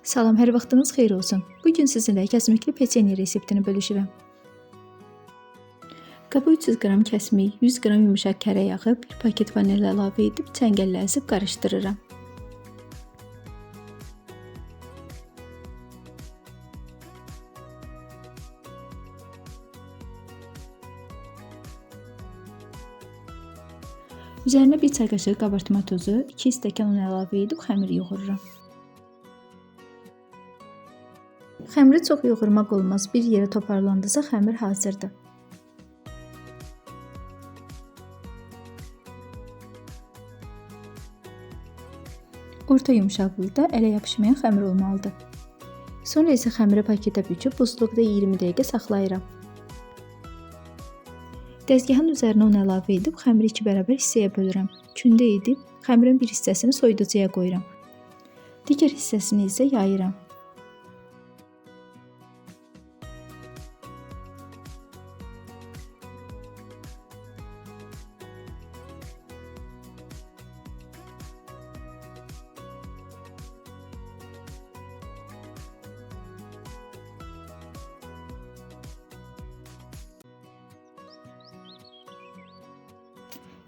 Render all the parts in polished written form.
Salam, hər vaxtınız xeyir olsun. Bugün sizinlə kəsmikli peçenye reseptini bölüşürəm. Qaba 300 qram kəsmik, 100 qram yumuşaq kərə yağı, 1 paket vanilya əlavə edib çəngəllə əzib qarışdırıram. Üzərinə 1 çay qaşığı qabartma tozu, 2 stəkan un əlavə edib xəmir yoğururam. Xəmiri çox yoğurmaq olmaz. Bir yerə toparlandısa xəmir hazırdır. Orta yumşaqlıqda ələ yapışmayan xəmir olmalıdır. Sonra isə xəmiri paketə büküb buzluqda 20 dəqiqə saxlayıram. Dəzgahın üzərinə un əlavə edib xəmiri 2 bərabər hissəyə bölürəm. Kündə edib xəmirin bir hissəsini soyuducuya qoyuram. Digər hissəsini isə yayıram.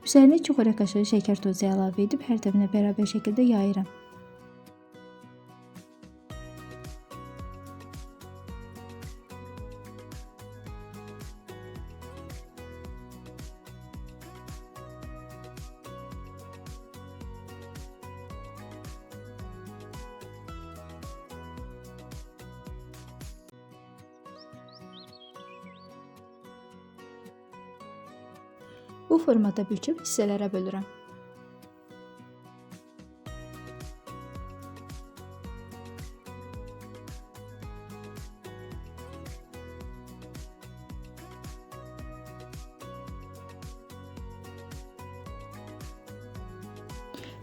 Üzərinə 2 xörək qaşığı şəkər tozu əlavə edib hər tərəfinə bərabər şəkildə yayıram. Bu formada büküb hissələrə bölürəm.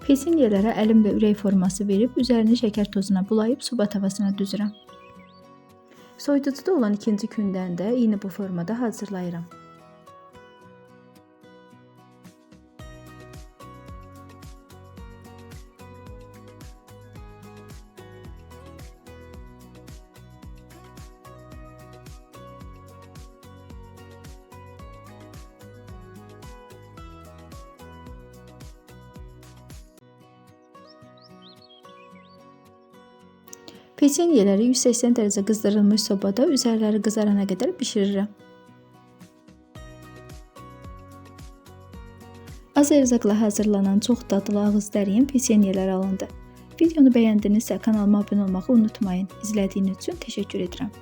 Peçenyelərə əlimlə ürək forması verib üzərini şəkər tozuna bulayıb soba tavasına düzürəm. Soyuducuda olan ikinci gündən də eyni bu formada hazırlayıram. Peçenyeləri 180 dərəcə qızdırılmış sobada üzərləri qızarana qədər bişirirəm. Az ərzaqla hazırlanan çox dadlı ağız dəriyən peçenyelər alındı. Videonu bəyəndinizsə kanalıma abunə olmağı unutmayın. İzlədiyiniz üçün təşəkkür edirəm.